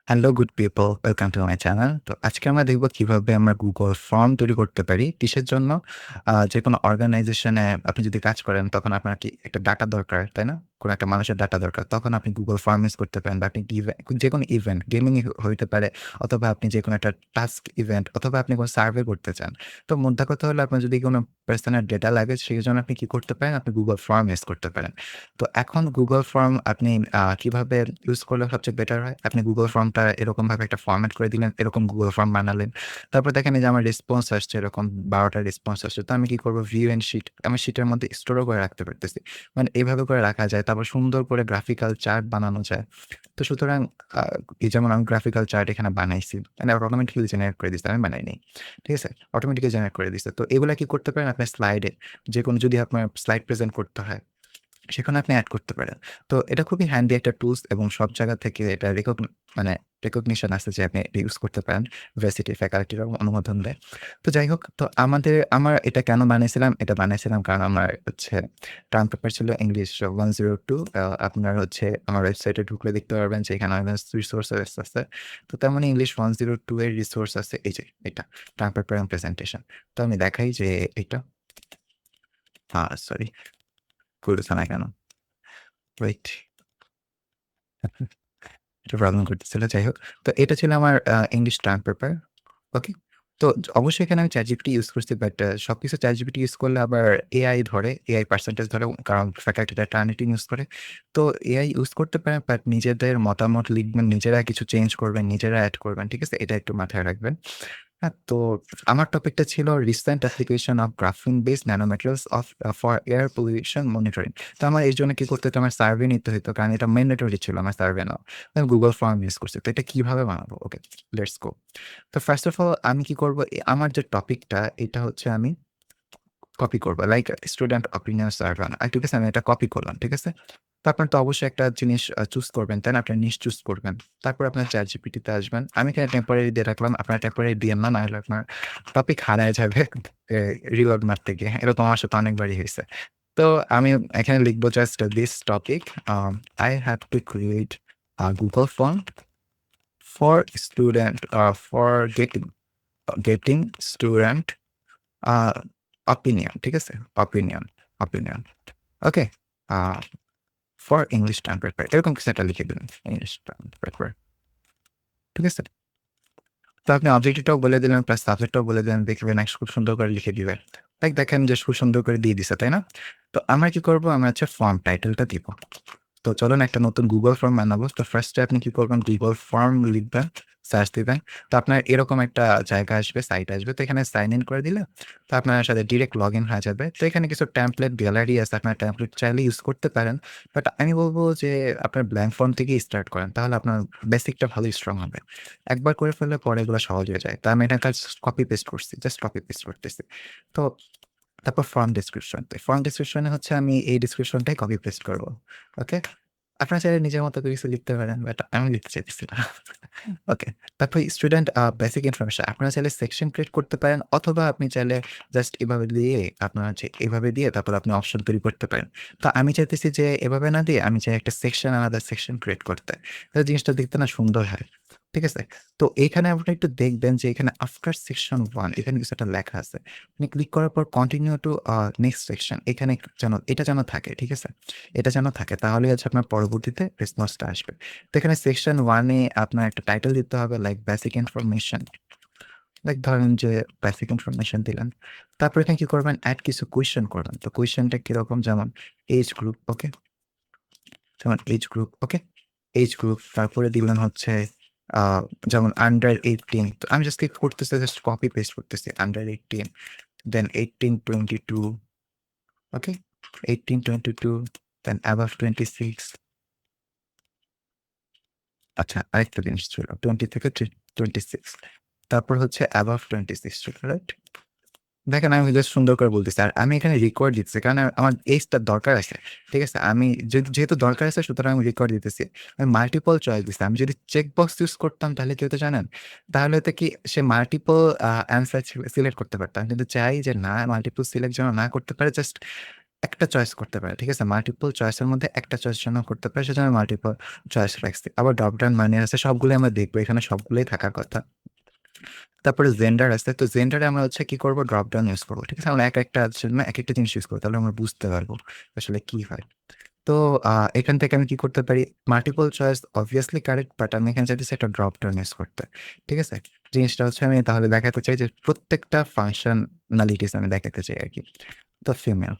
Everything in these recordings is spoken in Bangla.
Hello good people, welcome to my channel. তো আজকে আমরা দেখব কিভাবে আমরা Google ফর্ম তৈরি করতে পারি। কিসের জন্য? যেকোনো অর্গানাইজেশনে আপনি যদি কাজ করেন তখন আপনার কি একটা ডাটা দরকার, তাই না? কোনো একটা মানুষের ডাটা দরকার। তখন আপনি Google ফর্ম ইউজ করতে পারেন বা আপনি যেকোনো ইভেন্ট, গেমিং হইতে পারে অথবা আপনি যেকোনো একটা টাস্ক ইভেন্ট অথবা আপনি কোনো সার্ভে করতে চান। তো মোদ্দা কথা হলো আপনার যদি কোনো পার্সোনাল ডেটা লাগে সেজন্য আপনি কি করতে পারেন? আপনি Google ফর্ম ইউজ করতে পারেন। তো এখন Google ফর্ম আপনি কিভাবে ইউজ করলে সবচেয়ে বেটার হয়? আপনি Google ফর্মটা এরকমভাবে একটা ফরম্যাট করে দিলেন, এরকম Google ফর্ম বানালেন। তারপর দেখেন এই যে আমার রেসপন্স আসছে এরকম ১২ টা রেসপন্স আসছে। তো আমি কি করব? ভিউ অ্যান্ড শিট আমি শিটের মধ্যে স্টোরও করে রাখতে পারতেছি। মানে এভাবে করে রাখা যায়। তারপর সুন্দর করে গ্রাফিক্যাল চার্ট বানানো যায়। তো সুতরাং আ এই যেমন আমি গ্রাফিক্যাল চার্ট এখানে বানাইছি। মানে অটোমেটিক্যালি জেনারেট করে দিছে। আমি বানাই নাই। ঠিক আছে? অটোমেটিক্যালি জেনারেট করে দিছে। তো এগুলা কি করতে পারেন আপনার স্লাইডে যেকোনো যদি আপনার স্লাইড প্রেজেন্ট করতে হয় সেখানে আপনি এড করতে পারেন। তো এটা খুবই হ্যান্ডি একটা টুলস এবং সব জায়গা থেকে এটা মানে রেকগনিশন আছে যে আপনি এটা ইউজ করতে পারেন। ভার্সিটি ফ্যাকাল্টিরাও অনুমোদন দেয়। তো যাই হোক তো আমার এটা কেন বানিয়েছিলাম? এটা বানিয়েছিলাম কারণ আমার হচ্ছে টার্ম পেপার ছিল ইংলিশ 102 আপনার হচ্ছে আমার ওয়েবসাইটে ঢুকলে দেখতে পারবেন যে এখানে অনেক রিসোর্সেস আছে। তো তেমনি ইংলিশ 102 এর রিসোর্স আছে এই যে এটা টার্ম পেপার এন্ড প্রেজেন্টেশন। তো আমি দেখাই যে এটা সরি খুলছে না কেন? ওয়েট এটা প্রবলেম করতেছিল। যাই হোক। তো এটা ছিল আমার ইংলিশ টার্ম পেপার। ওকে? তো অবশ্যই এখানে আমি ChatGPT ইউজ করছি বাট সবকিছু ChatGPT ইউজ করলে আবার এআই ধরে, এআই পার্সেন্টেজ ধরে কারণ ফ্যাকাল্টিরা টার্নিটিং ইউজ করে। তো এআই ইউজ করতে পারেন বাট নিজেদের মতামত লিখবেন, নিজেরা কিছু চেঞ্জ করবেন, নিজেরা এড করবেন। ঠিক আছে? এটা একটু মাথায় রাখবেন। হ্যাঁ, তো আমার টপিকটা ছিল recent application of graphene based nanomaterials for air pollution monitoring. তো আমার এর জন্য কি করতে হতো? আমার সার্ভে নিতে হইতো। কারণ এটা ম্যান্ডেটরি ছিল আমার সার্ভে নেওয়া। আমি Google ফর্ম ইউজ করছি। তো এটা কিভাবে বানাবো? ওকে, লেটস গো। তো ফার্স্ট অফ অল আমি কি করব? আমার যে টপিকটা এটা হচ্ছে আমি কপি করব। লাইক স্টুডেন্ট অপিনিয়ন সার্ভে ঠিক আছে? আমি এটা কপি করলাম। ঠিক আছে? তো আপনার তো অবশ্যই একটা জিনিস চুজ করবেন, তাই না? আপনার নিশ চুজ করবেন। তারপর আপনার ChatGPT তে আসবেন। আমি এখানে টেম্পোরারি দিয়ে রাখলাম। আপনারা টেম্পোরারি দিয়েন না, নাহলে আপনার টপিক হারায় যাবে রিলোড মারতে গিয়ে। এরকম আমার সাথে অনেকবারই হইছে। তো আমি এখানে লিখব just this topic I have to create a Google form for student for getting student a opinion ঠিক আছে? opinion okay? A for English term paper এরকম কিছু একটা লিখে দিলেন। English term paper. ঠিক আছে? তো আপনি অবজেক্টিভটাও বলে দিলেন প্লাস সাবজেক্টটাও বলে দিলেন। দেখবেন খুব সুন্দর করে লিখে দিবে। লাইক দেখেন যে খুব সুন্দর করে দিয়ে দিছে, তাই না? তো আমরা কি করব? আমরা হচ্ছে ফর্ম টাইটেলটা দিব। তো চলুন একটা নতুন Google ফর্ম বানাবো। তো ফার্স্ট এ আপনি কি করবেন? Google ফর্ম লিখবেন, সার্চ দিবেন। তো আপনার এরকম একটা জায়গা আসবে, সাইট আসবে। তো এখানে সাইন ইন করে দিলে তো আপনার সাথে ডিরেক্ট লগইন হয়ে যাবে। তো এখানে কিছু টেমপ্লেট গ্যালারি আছে। আপনার টেমপ্লেট চাইলে ইউজ করতে পারেন। বাট আমি বলব যে আপনার ব্ল্যাংক ফর্ম থেকেই স্টার্ট করেন। তাহলে আপনার বেসিকটা ভালো স্ট্রং হবে। একবার করে ফেললে পরে এগুলো সহজ হয়ে যায়। তো আমি এটা কপি পেস্ট করছি। জাস্ট কপি পেস্ট করতেছি। তো তারপর ফর্ম ডেসক্রিপশন। তো ফর্ম ডেসক্রিপশন এ হচ্ছে আমি এই ডেসক্রিপশনটাই কপি পেস্ট করব। ওকে? আপনারা চাইলে নিজের মতো করে কিছু লিখতে পারেন। বাট আমি লিখতে চাইতেছি না। ওকে। তারপর স্টুডেন্ট বেসিক ইনফরমেশন। আপনারা চাইলে সেকশন ক্রিয়েট করতে পারেন অথবা আপনি চাইলে জাস্ট এভাবে দিয়ে আপনার হচ্ছে এভাবে দিয়ে তারপর আপনি অপশন তৈরি করতে পারেন। তো আমি চাইতেছি যে এভাবে না দিয়ে আমি চাই একটা সেকশন আলাদা সেকশন ক্রিয়েট করতে। তাহলে জিনিসটা দেখতে না সুন্দর হয়। ঠিক আছে? তো এখানে আপনি একটু দেখবেন যে এখানে আফটার সেকশন 1 এখানে কিছু একটা লেখা আছে। আপনি ক্লিক করার পর কন্টিনিউ টু নেক্সট সেকশন এখানে এটা যেন থাকে। ঠিক আছে? এটা যেন থাকে তাহলে হচ্ছে আপনার পরবর্তীতে রেসপন্সটা আসবে। তো এখানে সেকশন 1 এ আপনার একটা টাইটেল দিতে হবে লাইক বেসিক ইনফরমেশন। লাইক ধরেন যে বেসিক ইনফরমেশন দিলেন। তারপর এখানে কি করবেন? এড কিছু কোয়েশ্চেন করবেন। তো কোয়েশ্চেনটা কিরকম? যেমন এজ গ্রুপ, ওকে? যেমন এজ গ্রুপ, ওকে? এজ গ্রুপ তারপরে দিলেন হচ্ছে আ যেমন আন্ডার 18 তো আমি জাস্ট কি করতেছি জাস্ট কপি পেস্ট করতেছি। আন্ডার 18 দেন 18-22 ওকে? 18-22 দেন অ্যাবভ 26 আচ্ছা, আরেকটা জিনিস ছিল। 20 থেকে 26 তারপর হচ্ছে above 26 ছিল, রাইট? দেখেন আমি জাস্ট সুন্দর করে বলতেছি। আর আমি এখানে রেকর্ড দিচ্ছি। কারণ আমার এইজটা দরকার আছে। ঠিক আছে? আমি যেহেতু দরকার আছে সুতরাং আমি রেকর্ড দিতেছি। আমি মাল্টিপল চয়েস দিছি। আমি যদি চেক বক্স ইউজ করতাম তাহলে কি হতো জানেন? তাহলে হতো কি সে মাল্টিপল অ্যান্সার সিলেক্ট করতে পারত। আমি কিন্তু চাই যে না মাল্টিপল সিলেক্ট যেন না করতে পারে। জাস্ট একটা চয়েস করতে পারে। ঠিক আছে? মাল্টিপল চয়েসের মধ্যে একটা চয়েস যেন করতে পারে সেজন্য আমি মাল্টিপল চয়েস রাখছি। আবার ড্রপ ডাউন মানে আছে সবগুলোই আমরা দেখবো। এখানে সবগুলোই থাকার কথা। তারপরে জেন্ডার আছে। তো জেন্ডারে আমরা হচ্ছে কি করব? ড্রপ ডাউন ইউজ করব। ঠিক আছে? আমরা একেকটা জন্য একেকটা জিনিস ইউজ করব। তাহলে আমরা বুঝতে পারবো আসলে কি হয়। তো এখান থেকে আমি কি করতে পারি? Multiple choice obviously correct but আমি এখানে চাইতেছি একটা ড্রপ ডাউন ইউজ করতে। ঠিক আছে? জিনিসটা হচ্ছে আমি তাহলে দেখাতে চাই যে প্রত্যেকটা ফাংশনালিটিস আমি দেখাতে চাই আরকি। তো ফিমেল।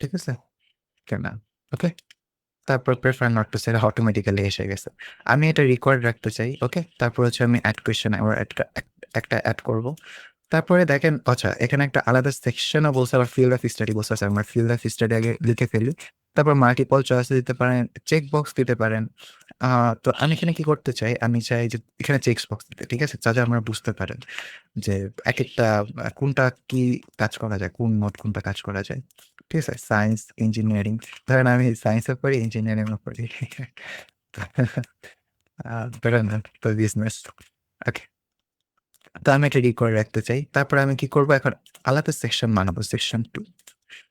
ঠিক আছে? ফিমেল। ওকে? তারপর প্রেফার নট টু সেটা অটোমেটিক্যালি এসে গেছে। আমি এটা রেকর্ড রাখতে চাই। ওকে? তারপর হচ্ছে আমি এড কোয়েশ্চেন আবার একটা এড করব। তারপরে দেখেন আচ্ছা এখানে একটা আলাদা সেকশনও বলছে আবার ফিল্ড অফ স্টাডি বলছে। আচ্ছা আমরা ফিল্ড অফ স্টাডি আগে লিখে ফেলি। তারপর মাল্টিপল চয়েস দিতে পারেন, চেক বক্স দিতে পারেন। আ তো আমি এখানে কি করতে চাই? আমি চাই যে এখানে চেক বক্স দিতে। ঠিক আছে? যাতে আমরা বুঝতে পারেন যে একেকটা কোনটা কি কাজ করা যায়, কোন নোট কোনটা কাজ করা যায়। ঠিক আছে? সায়েন্স, ইঞ্জিনিয়ারিং ধরেন আমি সায়েন্সও পড়ি, ইঞ্জিনিয়ারিংও পড়ি। ধরেন তো বিজনেস। ওকে। তো আমি এটা রেড করে রাখতে চাই। তারপরে আমি কি করব এখন আলাদা সেকশন বানাবো সেকশন 2।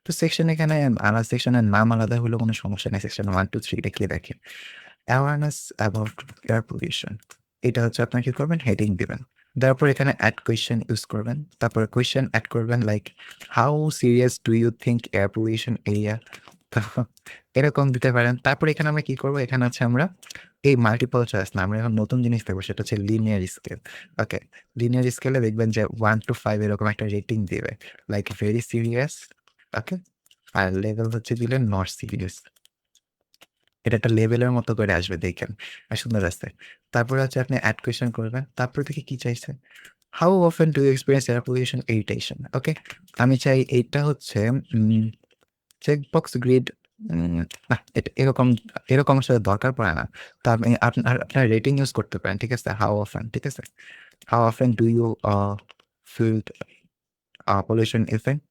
তো সেকশন এখানে আলাদা সেকশনের নাম আলাদা হলেও কোনো সমস্যা নেই। সেকশন 1, 2, 3 লিখে দেখেন। Awareness about air pollution. এটা হচ্ছে আপনার কি করবেন? হেডিং দিবেন। তারপর এখানে এড কোয়েশ্চেন ইউজ করবেন। তারপরে কোয়েশ্চেন এড করবেন like how serious do you think air pollution area? তো এরকম দিতে পারেন। তারপরে এখানে আমরা কি করব? এখানে হচ্ছে আমরা এই মাল্টিপল চয়েস না আমরা এখন নতুন জিনিস দেখব সেটা হচ্ছে লিনিয়ার স্কেল। ওকে। লিনিয়ার স্কেলে দেখবেন যে 1 to 5 এরকম একটা রেটিং দিবে। Like very serious. ওকে। আর লেভেল হচ্ছে দিলেন নট সিরিয়াস। এটা একটা লেভেলের মতো করে আসবে দেখেন। সুন্দর আছে। তারপরে হচ্ছে আপনি এড কোয়েশ্চেন করবেন। তারপর থেকে কি চাইছে? How often do you experience air pollution irritation? Okay. আমি চাই এইটা হচ্ছে চেকবক্স গ্রিড না এটা এরকম আসলে দরকার পড়ে না। তো আপনি আপনার রেটিং ইউজ করতে পারেন। ঠিক আছে? হাউ অফেন ঠিক আছে? How often do you feel pollution effect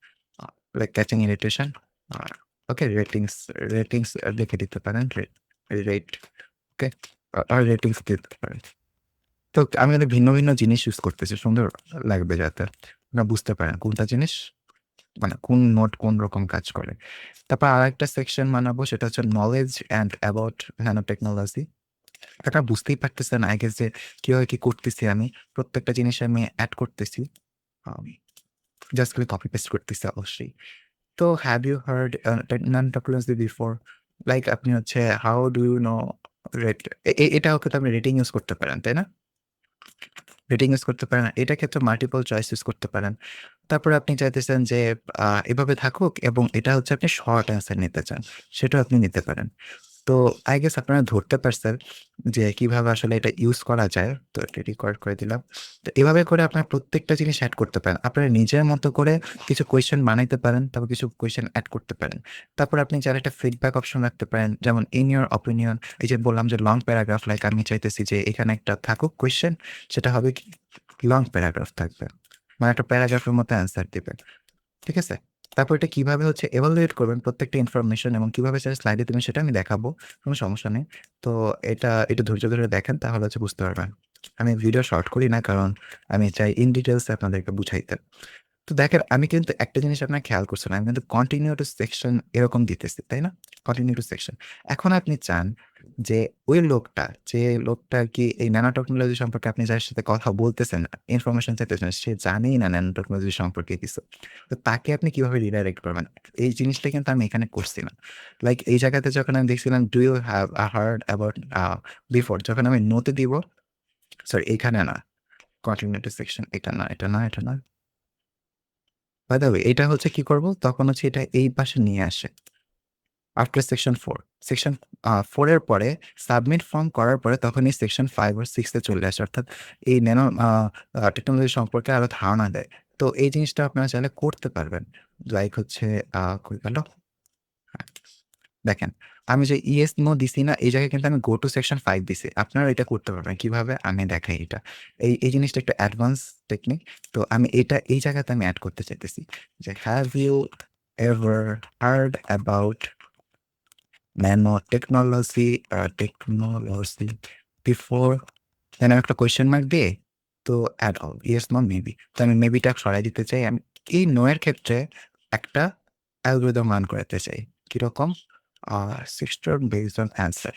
like catching irritation? Okay ratings লিখে দিতে পারেন। রেট ওকে আর রেটিংস দিতে পারেন। তো আমি অনেক ভিন্ন জিনিস ইউজ করতেছি। সুন্দর লাগবে যাতে আপনারা বুঝতে পারেন কোনটা জিনিস মানে কোন নোট কোন রকম কাজ করে। তারপর আরেকটা সেকশন বানাবো সেটা হচ্ছে knowledge and about nano technology. আপনারা বুঝতেই পারতেছেন আই গেস যে কিভাবে কি করতেছি আমি। প্রত্যেকটা জিনিস আমি এড করতেছি। আম জাস্ট খালি কপি পেস্ট করতেছি অবশ্যই। তো have you heard nano technology before? Like আপনি হচ্ছে how do you know rate এটাও কিন্তু আপনি রেটিং ইউজ করতে পারেন, তাই না? রেটিং ইউজ করতে পারেন। এটার ক্ষেত্রে মাল্টিপল চয়েস ইউজ করতে পারেন। তারপরে আপনি চাইতেছেন যে এভাবে থাকুক এবং এটা হচ্ছে আপনি শর্ট অ্যান্সার নিতে চান, সেটাও আপনি নিতে পারেন। তো আই গেস আপনারা ধরতে পারছেন যে কিভাবে আসলে এটা ইউজ করা যায়। তো এটা রেকর্ড করে দিলাম। তো এভাবে করে আপনার প্রত্যেকটা জিনিস এড করতে পারেন। আপনারা নিজের মতো করে কিছু কোয়েশ্চেন বানাইতে পারেন, তারপর কিছু কোয়েশ্চেন এড করতে পারেন। তারপর আপনি চাইলে একটা ফিডব্যাক অপশন রাখতে পারেন। যেমন ইন ইউর অপিনিয়ন এই যে বললাম যে লং প্যারাগ্রাফ লাইক আমি চাইতেছি যে এখানে একটা থাকুক কোয়েশ্চেন সেটা হবে কি লং প্যারাগ্রাফ থাকবে। মানে একটা প্যারাগ্রাফের মতো অ্যান্সার দিবে। ঠিক আছে? তারপর এটা কিভাবে হচ্ছে evaluate করবেন প্রত্যেকটা ইনফরমেশন এবং কিভাবে সেটা স্লাইডে দিবেন সেটা আমি দেখাবো। কোন সমস্যা নেই। তো এটা একটু ধৈর্য ধরে দেখেন তাহলে হচ্ছে বুঝতে পারবেন। আমি ভিডিও শর্ট করি না কারণ আমি চাই ইন ডিটেইলস এ আপনাদেরকে বুঝাইতে। তো দেখেন আমি কিন্তু একটা জিনিস আপনার খেয়াল করছেন। আমি কিন্তু কন্টিনিউ টু সেকশন এরকম দিতেছি, তাই না? Continue to section. এখন আপনি চান যে ওই লোকটা, যে লোকটা আরকি এই ন্যানো টেকনোলজি সম্পর্কে আপনি যার সাথে কথা বলতেছেন, ইনফরমেশন চাইতেছেন, সে জানেই না ন্যানো টেকনোলজি সম্পর্কে কিছু। তো তাকে আপনি কিভাবে রিডাইরেক্ট করবেন? এই জিনিসটা কিন্তু আমি এখানে করছি না। লাইক এই জায়গাতে যখন আমি দেখছিলাম, "do you have heard about before?" যখন আমি নো তে দিব সরি এখানে না। কন্টিনিউ টু সেকশন এটা না। বাই দ্য ওয়ে এটা হচ্ছে কি করব? তখন হচ্ছে এটা এই পাশে নিয়ে আসে। আফটার সেকশন 4 সেকশন 4 এর পরে সাবমিট ফর্ম করার পরে তখন এই সেকশন 5 or 6 এ চলে আসে। অর্থাৎ এই ন্যানো টেকনোলজি সম্পর্কে আরো ধারণা দেয়। তো এই জিনিসটা আপনারা চাইলে করতে পারবেন। লাইক হচ্ছে কই গেল? হ্যাঁ, দেখেন আমি যে ইয়েস নো দিছি না এই জায়গায় কিন্তু আমি গো টু সেকশন 5 দিছি। আপনারা এটা করতে পারবেন। কিভাবে? আমি দেখাই এটা। এই জিনিসটা একটু অ্যাডভান্স টেকনিক। তো আমি এটা এই জায়গাতে আমি এড করতে চাইতেছি। যে have you ever heard about technology before then আমি একটা কোয়েশ্চেন মার্ক দিয়ে তো at all yes no maybe তো আমি মেবিটা সরাই দিতে চাই আমি এই নো এর ক্ষেত্রে একটা অ্যালগরিদম রান করাতে চাই। কিরকম? System based on answer.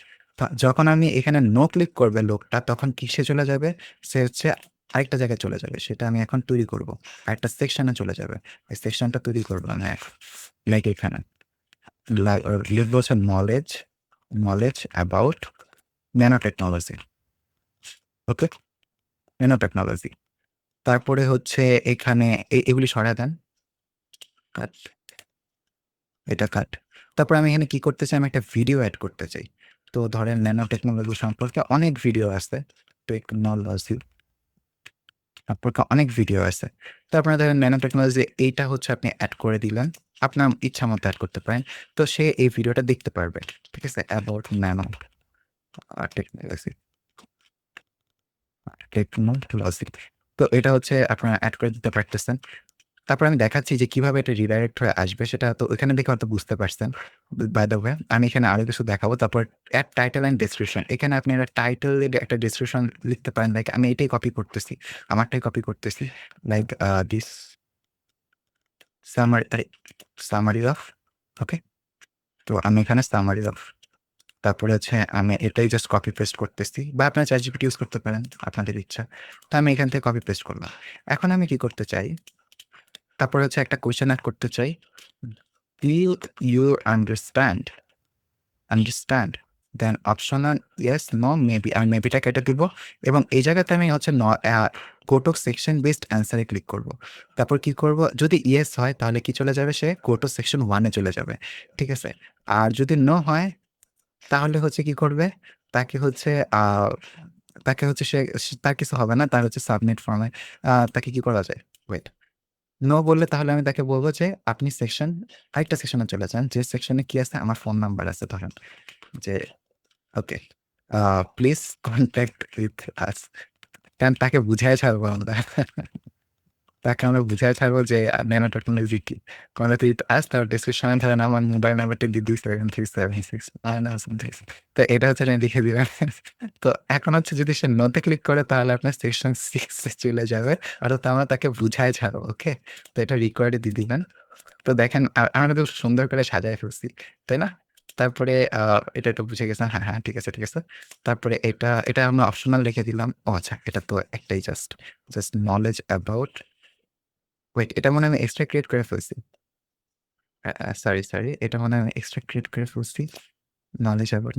যখন আমি এখানে নো ক্লিক করবে লোকটা, তখন কিসে চলে যাবে? সে হচ্ছে আরেকটা জায়গায় চলে যাবে। সেটা আমি এখন তৈরি করব। আরেকটা সেকশনে চলে যাবে। এই সেকশনটা তৈরি করব আমি এখন। লাইক এখানে। লিখব হচ্ছে knowledge about nano technology. Okay? Nano technology. তারপরে হচ্ছে এখানে এগুলি সরায় দেন। কাট, এটা কাট। তারপর আমি এখানে কি করতে চাই? আমি একটা ভিডিও এড করতে চাই। তো ধরেন ন্যানো টেকনোলজি সম্পর্কে অনেক ভিডিও আছে। টেকনোলজি সম্পর্কে অনেক ভিডিও আছে। তো আপনারা দেখেন ন্যানো টেকনোলজি এইটা হচ্ছে আপনি এড করে দিলেন। আপনার ইচ্ছা মতো এড করতে পারেন। তো সে এই ভিডিওটা দেখতে পারবে। ঠিক আছে? About nano technology. টেকনোলজি। তো এটা হচ্ছে আপনারা এড করে দিতে পারতেছেন। তারপর আমি দেখাচ্ছি যে কিভাবে এটা রিডাইরেক্ট হয়ে আসবে, সেটা তো ওখানে দেখে হয়তো বুঝতে পারছেন। বাই দ্য ওয়ে আমি এখানে আরো কিছু দেখাবো। তারপর এড টাইটেল অ্যান্ড ডেসক্রিপশন। এখানে আপনি একটা টাইটেল একটা ডেসক্রিপশন লিখতে পারেন। লাইক আমি এটাই কপি করতেছি। আমারটাই কপি করতেছি। Like this summary of. Okay? তো আমি এখানে সামারি অফ। তারপরে হচ্ছে আমি এটাই জাস্ট কপি পেস্ট করতেছি, বা আপনারা ChatGPT ইউজ করতে পারেন, আপনাদের ইচ্ছা। তো আমি এখান থেকে কপি পেস্ট করলাম। এখন আমি কি করতে চাই? তারপরে হচ্ছে একটা কোয়েশ্চেন এড করতে চাই। Will you understand? Then optional yes, no, maybe। আমি মেবিটা কেটে দিব এবং এই জায়গাতে আমি হচ্ছে গো টু সেকশন বেসড অ্যান্সারে ক্লিক করব। তারপর কি করব? যদি ইয়েস হয় তাহলে কি চলে যাবে? সে গো টু সেকশন 1 এ চলে যাবে। ঠিক আছে? আর যদি নো হয় তাহলে হচ্ছে কি করবে? তাকে হচ্ছে আ তাকে হচ্ছে তার কিছু হবে না। তার হচ্ছে সাবমিট ফর্মে তাকে কি করা যায়? ওয়েট। নো বললে তাহলে আমি তাকে বলব যে আপনি আরেকটা সেকশনে চলে যান। যে সেকশনে কি আছে? আমার ফোন নাম্বার আছে ধরেন। যে ওকে, প্লিজ কনট্যাক্ট উইথ আস। কারণ তাকে বুঝায় ছাড়বো আমরা। তাকে আমরা বুঝায় ছাড়বো যে ন্যানো টেকনোলজি কি। কনট্যাক্ট উইথ আস, তারপর ডেসক্রিপশনে ধরেন আমার মোবাইল নাম্বারটা দিয়ে 27336 তো এটা হচ্ছে আপনি লিখে দিবেন। তো এখন হচ্ছে যদি সে নোতে ক্লিক করে তাহলে আপনার সেকশন 6 এ চলে যাবে। অর্থাৎ আমরা তাকে বুঝায় ছাড়বো। ওকে? তো এটা রিকোয়ার্ডে দিয়ে দিবেন। তো দেখেন আমরা তো সুন্দর করে সাজায় ফেলছি। তাই না? তারপরে এটা তো বুঝে গেছেন। হ্যাঁ, হ্যাঁ, ঠিক আছে, ঠিক আছে। তারপরে এটা আমরা অপশনাল রেখে দিলাম। ও আচ্ছা, এটা তো একটাই জাস্ট নলেজ অ্যাবাউট। ওয়েট, এটা মনে হয় আমি এক্সট্রা ক্রিয়েট করে ফেলছি। সরি। এটা মনে হয় আমি এক্সট্রা ক্রিয়েট করে ফেলছি। নলেজ অ্যাবাউট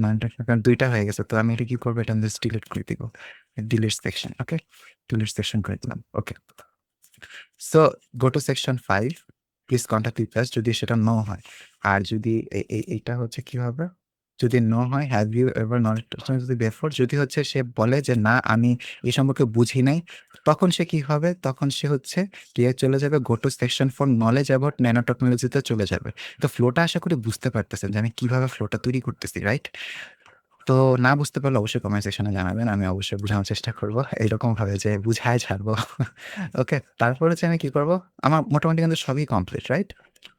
কারণ ২ টা হয়ে গেছে। তো আমি এটা কি করব? এটা জাস্ট ডিলিট করে দিব। Delete section. Okay? Delete section করে দিলাম। Okay. So go to section 5, please contact with us যদি সেটা নো হয়। আর যদি এইটা হচ্ছে কি হবে? যদি নো হয়, have you ever knowledge technology before, যদি হচ্ছে সে বলে যে না আমি এই সম্পর্কে বুঝি নাই, তখন সে কি হবে? তখন সে হচ্ছে চলে যাবে গো to section for knowledge about nano টেকনোলজিতে চলে যাবে। তো ফ্লোটা আশা করি বুঝতে পারতেছেন যে আমি কিভাবে ফ্লোটা তৈরি করতেছি, রাইট? তো না বুঝতে পারলে অবশ্যই কমেন্ট সেকশনে জানাবেন। আমি অবশ্যই বুঝানোর চেষ্টা করব। এইরকমভাবে যে বুঝায় ছাড়বো। ওকে? তারপর হচ্ছে আমি কি করব? আমার মোটামুটি কিন্তু সবই কমপ্লিট, রাইট?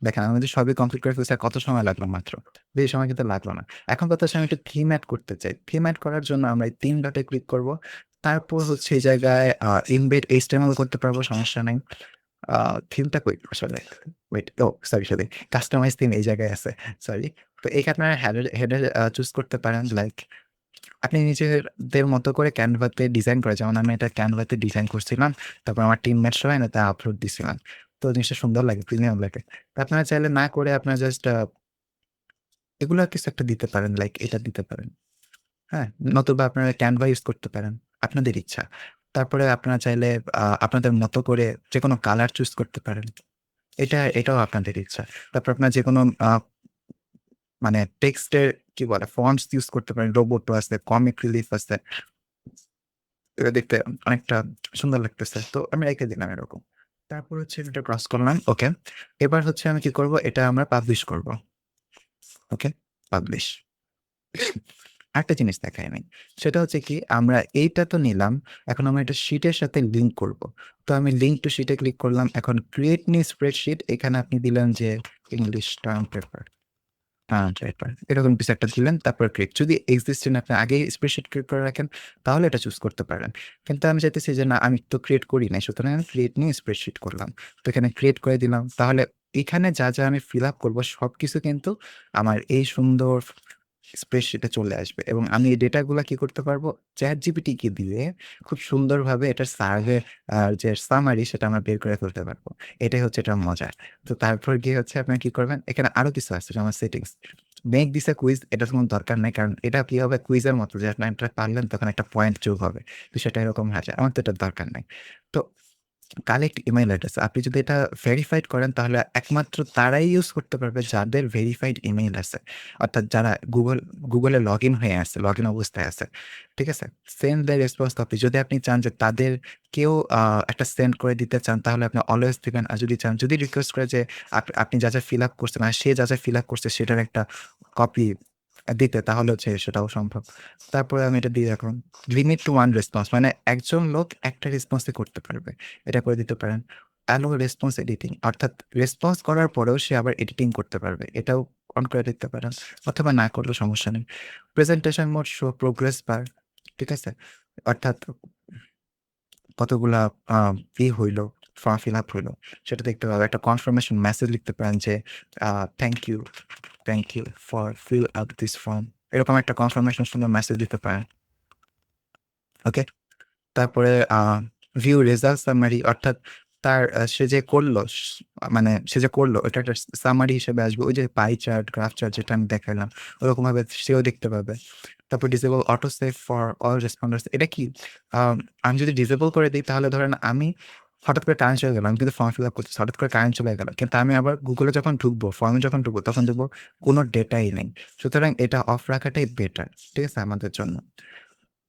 দেখেন আমি কিন্তু সবই কমপ্লিট করে ফেলছি। আর কত সময় লাগলো মাত্র? বেশি সময় কিন্তু লাগলো না। এখন কথা হচ্ছে আমি একটু থিম এড করতে চাই। থিম এড করার জন্য আমরা এই ৩ ডটে ক্লিক করব। তারপর হচ্ছে এই জায়গায় এমবেড HTML করতে পারবো, সমস্যা নাই। থিমটা কই আসলে? Wait, sorry. কাস্টমাইজ থিম এই জায়গায় আছে। সরি। তো এখানে আপনারা হেডার চুজ করতে পারেন। লাইক আপনি নিজেদের মতো করে ক্যানভাতে ডিজাইন করে, যেমন আমি এটা ক্যানভাতে ডিজাইন করছিলাম। তারপর আমার টিমমেট সবাই এটাতে আপলোড দিছিলাম। তো জিনিসটা সুন্দর লাগে, প্রিমিয়াম লাগে। তো আপনারা চাইলে না করে আপনারা জাস্ট এগুলা কিছু একটা দিতে পারেন। লাইক এটা দিতে পারেন। হ্যাঁ? নতুবা আপনারা ক্যানভা ইউজ করতে পারেন। আপনাদের ইচ্ছা। তারপরে আপনারা চাইলে আপনাদের মতো করে যেকোনো কালার চুজ করতে পারেন। এটাও আপনাদের ইচ্ছা। তারপর আপনার যেকোনো মানে টেক্সটের কি বলে? ফন্টস ইউজ করতে পারেন। রোবটো আছে, কমিক রিলিফ আছে। এটা দেখতে অনেকটা সুন্দর লাগতেছে। তো আমি রেখে দিলাম এরকম। তারপর হচ্ছে এটা ক্রস করলাম। ওকে। এবার হচ্ছে আমি কি করব? এটা আমরা পাবলিশ করব। ওকে? পাবলিশ। আরেকটা জিনিস দেখাই আমি। সেটা হচ্ছে কি, আমরা এইটা তো নিলাম। এখন আমরা এটা শিটের সাথে লিঙ্ক করব। তো আমি লিঙ্ক টু শিটে ক্লিক করলাম। এখন ক্রিয়েট নিউ স্প্রেডশিট, এখানে আপনি দিলেন যে ইংলিশ টার্ম পেপার। এরকম কিছু একটা দিলেন, তারপর ক্রিয়েট। যদি এক্সিস্টেন্ট আপনি আগেই স্প্রেডশিট ক্রিয়েট করে রাখেন, তাহলে এটা চুজ করতে পারেন। কিন্তু আমি চাইতেছি যে না, আমি তো ক্রিয়েট করি নাই। সুতরাং আমি ক্রিয়েট নিউ স্প্রেডশিট করলাম। তো এখানে ক্রিয়েট করে দিলাম। তাহলে এখানে যা আমি ফিল আপ করবো সবকিছু কিন্তু আমার এই সুন্দর স্প্রেডশিটে চলে আসবে এবং আমি এই ডেটাগুলা কি করতে পারবো? ChatGPT-কে দিয়ে খুব সুন্দরভাবে এটার সার্ভে যে সামারি সেটা আমরা বের করে ফেলতে পারবো। এটাই হচ্ছে এটার মজা। তো তারপর গিয়ে হচ্ছে আপনারা কি করবেন? এখানে আরো কিছু আছে যেমন settings. Make this a quiz এটার কোনো দরকার নাই। কারণ এটা কি হবে কুইজের মতো যে আপনি এটা পারলেন তখন একটা পয়েন্ট যোগ হবে। বিষয়টা এরকম আছে। আমার তো এটার দরকার নাই। তো কালেক্ট ইমেইল অ্যাড্রেস। আপনি যদি এটা ভেরিফাইড করেন তাহলে একমাত্র তারাই ইউজ করতে পারবে যাদের ভেরিফাইড ইমেইল আছে। অর্থাৎ যারা গুগলে লগইন হয়ে আছে, লগইন অবস্থায় আছে। ঠিক আছে? সেন্ড দ্য রেসপন্স কপি যদি আপনি চান যে তাদেরকেও একটা সেন্ড করে দিতে চান তাহলে আপনি অলওয়েজ দিবেন। আর যদি চান যদি রিকোয়েস্ট করে যে আপনি যা ফিল আপ করছেন মানে সে যা ফিল আপ করছে সেটার একটা কপি দিতে তাহলে হচ্ছে সেটাও সম্ভব। তারপরে আমি এটা দিয়ে রাখলাম। লিমিট টু 1 রেসপন্স মানে একজন লোক একটা রেসপন্সই করতে পারবে। এটা করে দিতে পারেন। অ্যালো রেসপন্স এডিটিং অর্থাৎ রেসপন্স করার পরেও সে আবার এডিটিং করতে পারবে। এটাও অন করে দিতে পারেন অথবা না করলেও সমস্যা নেই। প্রেজেন্টেশন মোড শো প্রোগ্রেস বার। ঠিক আছে? অর্থাৎ কতগুলা আ হইলো, ফর্ম ফিল আপ হইলো সেটা দেখতে পাবে। একটা কনফার্মেশন মেসেজ লিখতে পারেন যে thank you for fill up this form. এরকম একটা কনফার্মেশন সুন্দর মেসেজ দিতে পারেন। ওকে? তারপরে ভিউ রেজাল্ট সামারি অর্থাৎ তার সে যে করলো মানে সে যে করলো ওটা একটা সামারি হিসেবে আসবে। ওই যে পাই চার্ট, গ্রাফ চার্ট যেটা আমি দেখাইলাম ওরকমভাবে সেও দেখতে পাবে। তারপর disable auto save for all responders এটা কি? আম আমি যদি ডিসেবল করে দেই তাহলে ধরেন আমি হঠাৎ করে কারেন্ট চলে গেল। আমি কিন্তু ফর্ম ফিল আপ করতেছি। হঠাৎ করে কারেন্ট চলে গেল। কিন্তু আমি আবার গুগলে যখন ঢুকবো, ফর্মে যখন ঢুকবো তখন দেখবো কোনো ডেটাই নেই। সুতরাং এটা অফ রাখাটাই বেটার। ঠিক আছে? আমাদের জন্য।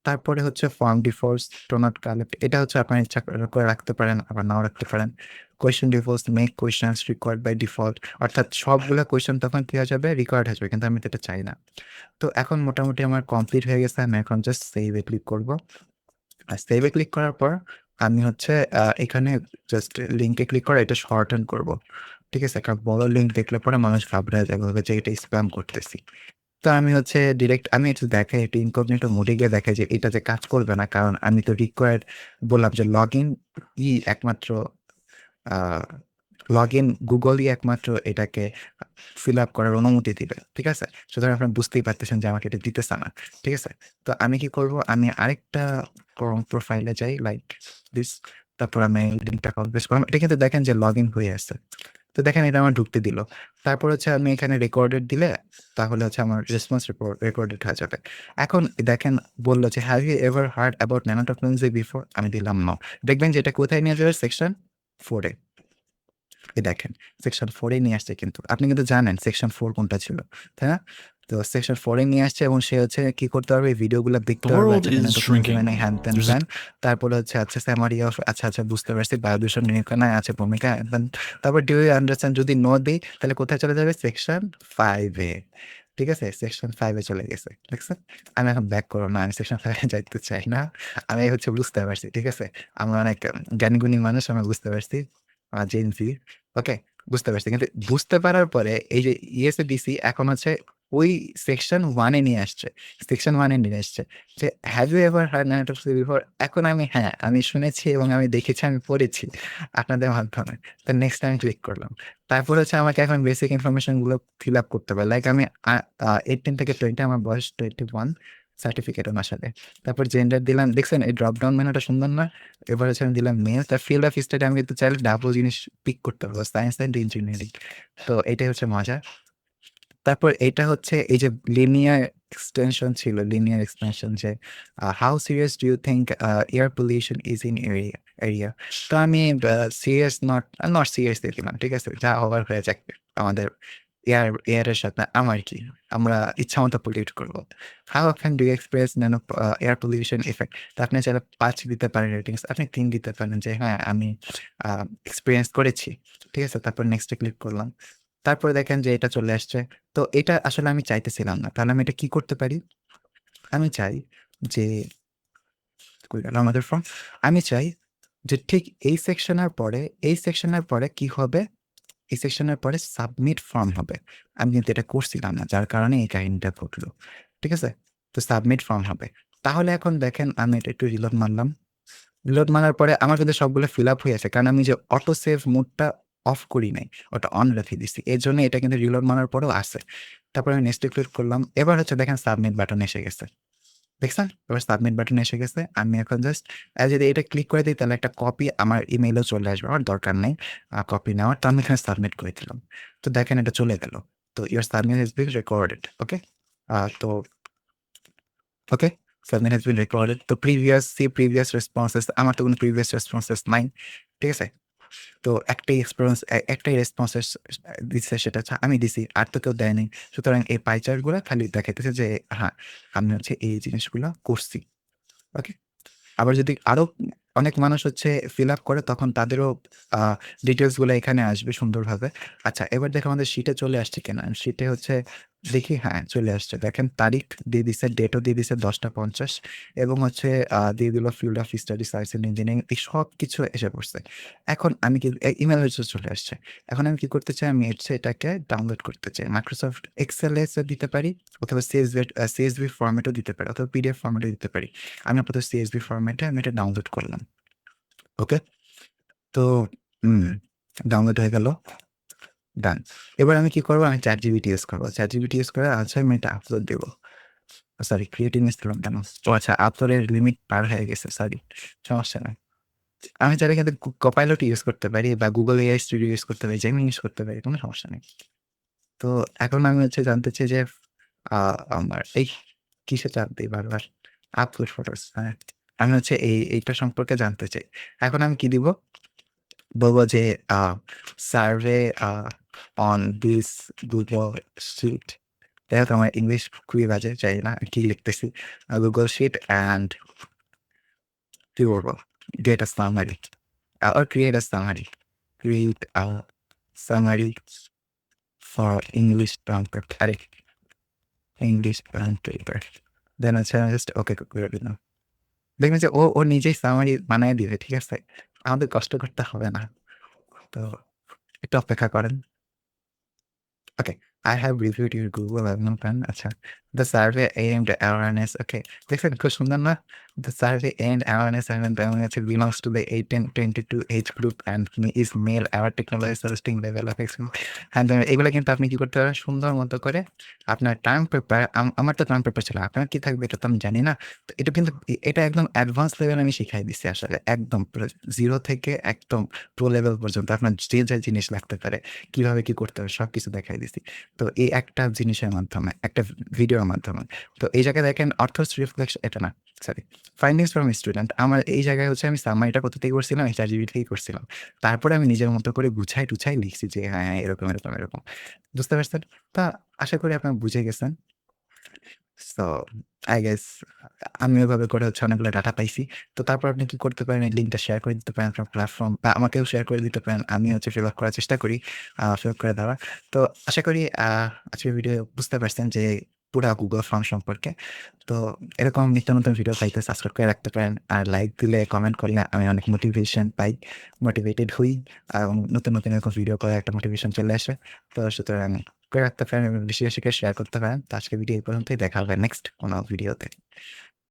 তারপরে হচ্ছে form defaults do not collect এটা হচ্ছে আপনার ইচ্ছা করে রাখতে পারেন আবার নাও রাখতে পারেন। Question defaults make questions required by default অর্থাৎ সবগুলা কোয়েশ্চেন তখন কি হয়ে যাবে? রিকোয়ার্ড হয়ে যাবে। কিন্তু আমি তো এটা চাই না। তো এখন মোটামুটি আমার কমপ্লিট হয়ে গেছে। আমি এখন জাস্ট সেভ এ ক্লিক করব। আর সেভ এ ক্লিক করার পর আমি হচ্ছে এখানে জাস্ট লিঙ্কে ক্লিক করে এটা শর্টেন করব। ঠিক আছে? কারণ বড় লিঙ্ক দেখলে পরে মানুষ ঘাবড়ায় যাবে ভাবে যে এটা স্প্যাম করতেছি। তো আমি হচ্ছে ডিরেক্ট আমি একটু দেখাই একটু ইনকগনিটো মোডে গিয়ে দেখাই যে এটা যে কাজ করবে না। কারণ আমি তো রিকোয়ার্ড বললাম যে লগইন একমাত্র আ লগইন গুগলই একমাত্র এটাকে ফিল আপ করার অনুমতি দিবে। ঠিক আছে? সুতরাং আপনারা বুঝতেই পারতেছেন যে আমাকে এটা দিতেছে না। ঠিক আছে? তো আমি কি করব? আমি আরেকটা ক্রোম প্রোফাইলে যাই লাইক দিস তারপর আমি লিঙ্কটা কপি পেস্ট করলাম। এটা কিন্তু দেখেন যে লগইন হয়ে আছে। তো দেখেন এটা আমার ঢুকতে দিল। তারপর হচ্ছে আমি এখানে রেকর্ডেড দিলে তাহলে হচ্ছে আমার রেসপন্স রেকর্ডেড হয়ে যাবে। এখন দেখেন বলল যে, "have you ever heard about nano technology before?" আমি দিলাম নো। দেখবেন যে এটা কোথায় নিয়ে যাবে? সেকশন 4 এ। এই দেখেন সেকশন 4 এ নিয়ে আসছে কিন্তু। আপনি কিন্তু জানেন সেকশন 4 কোনটা ছিল। তাই না? তো সেকশন 4 এ নিয়ে আসছে এবং সে হচ্ছে কি করতে পারবে? এই ভিডিওগুলা দেখতে The পারবে। world আচ্ছা is ন্যানো টেকনোলজি shrinking. মানে হ্যান ত্যান There's a প্ল্যান। তারপরে হচ্ছে আচ্ছা সামারি অফ আচ্ছা বুঝতে পারছি। বায়ু দূষণ নিরীক্ষণে আছে ভূমিকা। দেন তারপর ডু ইউ আন্ডারস্ট্যান্ড যদি নো দেই তাহলে কোথায় চলে যাবে? সেকশন 5 এ। ঠিক আছে? সেকশন 5 এ চলে গেছে। দেখছেন? আমি এখন ব্যাক করব না। আমি সেকশন 5 এ যাইতে চাই না। আমি হচ্ছে বুঝতে পারছি। ঠিক আছে? আমরা অনেক জ্ঞানী-গুণী মানুষ আমরা বুঝতে পারছি। জেন জি। ওকে? বুঝতে পারছি। কিন্তু বুঝতে পারার পরে এই যে ইয়েস এ দিছি এখন হচ্ছে ওই সেকশন 1 এ নিয়ে আসছে। সেকশন 1 এ নিয়ে আসছে। যে have you ever heard nanotoxic before? এখন আমি হ্যাঁ, আমি শুনেছি এবং আমি দেখেছি, আমি পড়েছি আপনাদের মাধ্যমে। তো নেক্সট আমি ক্লিক করলাম। তারপর হচ্ছে আমাকে এখন বেসিক ইনফরমেশন গুলো ফিল আপ করতে হবে। লাইক আমি 18 থেকে 20 আমার বয়স 21 সার্টিফিকেট আমার সাথে। তারপর জেন্ডার দিলাম। দেখছেন এই ড্রপ ডাউন মেনুটা সুন্দর না? এবার হচ্ছে আমি দিলাম মেল। তার ফিল্ড অফ স্টাডি আমি কিন্তু চাইলে ডাবল জিনিস পিক করতে পারবো। Science and engineering. তো এটাই হচ্ছে মজা। তারপর এইটা হচ্ছে এই যে লিনিয়ার এক্সটেনশন ছিল, লিনিয়ার এক্সটেনশন যে how serious do you think air pollution is in area? তো আমি সিরিয়াস নট সিরিয়াস দিলাম। ঠিক আছে? যা হওয়ার হয়ে যাক। আমাদের এয়ারের সাথে আমার কি? আমরা ইচ্ছামতো পলিউট করব। How often do you express nano air pollution effect? তো আপনি চাইলে ৫ দিতে পারেন রেটিংস। আপনি ৩ দিতে পারেন যে হ্যাঁ, আমি এক্সপেরিয়েন্স করেছি। ঠিক আছে? তারপর নেক্সট এ ক্লিক করলাম। তারপরে দেখেন যে এটা চলে আসছে। তো এটা আসলে আমি চাইতেছিলাম না। তাহলে আমি এটা কি করতে পারি? আমি চাই যে কই গেল আমাদের ফর্ম? আমি চাই যে ঠিক এই সেকশনের পরে কি হবে? এই সেকশনের পরে সাবমিট ফর্ম হবে। আমি কিন্তু এটা করছিলাম না। যার কারণে এই কাহিনীটা ঘটলো। ঠিক আছে? তো সাবমিট ফর্ম হবে। তাহলে এখন দেখেন আমি এটা একটু রিলোড মারলাম। রিলোড মারার পরে আমার কিন্তু সবগুলো ফিল আপ হয়ে আছে। কারণ আমি যে অটো সেভ মোডটা অফ করি নাই। ওটা অন রেখে দিছি। এজন্য এটা কিন্তু রিলোড মারার পরেও আছে। তারপরে আমি নেক্সটে ক্লিক করলাম। এবার হচ্ছে দেখেন সাবমিট বাটন এসে গেছে। দেখছেন? এবার সাবমিট বাটন এসে গেছে। আমি এখন জাস্ট যদি এটা ক্লিক করে দেই তাহলে একটা কপি আমার ইমেইলেও চলে আসবে। আমার দরকার নেই কপি নেওয়ার। তো আমি এখানে সাবমিট করে দিলাম। তো দেখেন এটা চলে গেল। তো your submit has been recorded. Okay? তো okay? Submit has been recorded. তো প্রিভিয়াস রেসপন্সেস আমার তো কোনো প্রিভিয়াস রেসপন্সেস নাই। ঠিক আছে? তো একটাই রেসপন্সেস দিছে সেটা হচ্ছে আমি দিছি। আর তো কেউ দেয়নি। সুতরাং এই পাই চার্টগুলা খালি দেখাইতেছে যে হ্যাঁ, আমি হচ্ছে এই জিনিসগুলা করছি। ওকে? আবার যদি আরো অনেক মানুষ হচ্ছে ফিল আপ করে তখন তাদেরও আ ডিটেইলস গুলা এখানে আসবে সুন্দরভাবে। আচ্ছা এবার দেখো আমাদের শিটে চলে আসছে কিনা? শিটে হচ্ছে দেখি হ্যাঁ, চলে আসছে। দেখেন তারিখ দিয়ে দিছে, ডেটও দিয়ে দিছে ১০টা ৫০ এবং হচ্ছে দিয়ে দিল field of study science and engineering এই সবকিছু এসে পড়ছে। এখন আমি কি ইমেইল এসে চলে আসছে। এখন আমি কি করতে চাই? আমি হচ্ছে এটাকে ডাউনলোড করতে চাই। Microsoft Excel এ দিতে পারি অথবা CSV ফরম্যাটেও দিতে পারি অথবা পিডিএফ ফরম্যাটেও দিতে পারি। আমি আপাতত CSV ফরম্যাটে আমি এটা ডাউনলোড করলাম। ওকে? তো হুম, ডাউনলোড হয়ে গেল। ডান। এবার আমি কি করব? আমি ChatGPT ইউজ করব। ChatGPT ইউজ করে আচ্ছা আমি এটা আপলোড দেব। সরি ক্রিয়েট ইমেজ দিলাম কেন? ও আচ্ছা আপলোডের লিমিট পার হয়ে গেছে। সরি। সমস্যা নাই। আমি চাইলে কিন্তু Copilot ইউজ করতে পারি বা Google AI Studio ইউজ করতে পারি, Gemini ইউজ করতে পারি। কোনো সমস্যা নেই। তো এখন আমি হচ্ছে জানতে চাই যে আমার কিসে চাপ দেই বারবার? আপলোড ফটোস হ্যাঁ। আমি হচ্ছে এইটা সম্পর্কে জানতে চাই। এখন আমি কি দিব? বলব যে a survey on this Google Sheet। দেখো তো আমার ইংলিশ খুবই বাজে। জানি না কি লিখতেছি। Google Sheet and কি বলব? Get a summary or create a summary. Create a summary for English term paper. আরে English term paper. দেন হচ্ছে আমি জাস্ট ওকে করে দিলাম। দেখবেন যে ও নিজেই সামারি বানায় দিবে। ঠিক আছে? আমাদের কষ্ট করতে হবে না। তো একটু অপেক্ষা করেন। ওকে। I have reviewed your Google Assignment plan আচ্ছা। The survey aimed at awareness ওকে। দেখছেন খুব সুন্দর না? The survey aimed awareness and belongs to the 18-22 age group and is male aware technology suggesting level of experience and এগুলা কিন্তু আপনি কি করতে পারেন সুন্দর মতো করে আপনার টার্ম পেপার আমার তো টার্ম পেপার ছিল। আপনার কি থাকবে এটা তো আমি জানি না। তো এটা কিন্তু এটা একদম অ্যাডভান্স লেভেল আমি শিখাই দিচ্ছি আসলে। একদম পুরো 0 থেকে একদম প্রো লেভেল পর্যন্ত আপনার যে জিনিস লাগতে পারে, কিভাবে কি করতে হবে সবকিছু দেখাই দিছি। তো এই একটা জিনিসের মাধ্যমে, একটা ভিডিওর মাধ্যমে। তো এই জায়গায় দেখেন অথর্স রিফ্লেকশন এটা না, সরি। ফাইন্ডিংস ফ্রম স্টুডেন্ট আমার এই জায়গায় হচ্ছে আমি সামারিটা কোথা থেকে করছিলাম? ChatGPT থেকেই করছিলাম। তারপরে আমি নিজের মতো করে গুছাই-টুছাই লিখছি যে হ্যাঁ, এরকম। বুঝতে পারছেন? তা আশা করি আপনারা বুঝে গেছেন। সো আই গেস আমি ওইভাবে করে হচ্ছে অনেকগুলো ডাটা পাইছি। তো তারপর আপনি কি করতে পারেন এই লিঙ্কটা শেয়ার করে দিতে পারেন আপনার প্ল্যাটফর্ম বা আমাকেও শেয়ার করে দিতে পারেন। আমি হচ্ছে ফিল আপ করার চেষ্টা করি। ফিল আপ করে দেওয়ার। তো আশা করি আজকের ভিডিও বুঝতে পারছেন যে পুরা Google ফর্ম সম্পর্কে। তো এরকম নিত্য নতুন ভিডিও পাইতে সাবস্ক্রাইব করে রাখতে পারেন। আর লাইক দিলে, কমেন্ট করলে আমি অনেক মোটিভেশন পাই, মোটিভেটেড হই এবং নতুন এরকম ভিডিও করার একটা মোটিভেশন চলে আসে। তো সুতরাং করে রাখতে পারেন এবং বেশি করে শেয়ার করতে পারেন। তো আজকের ভিডিও এই পর্যন্তই। দেখা হবে নেক্সট কোনো ভিডিওতে।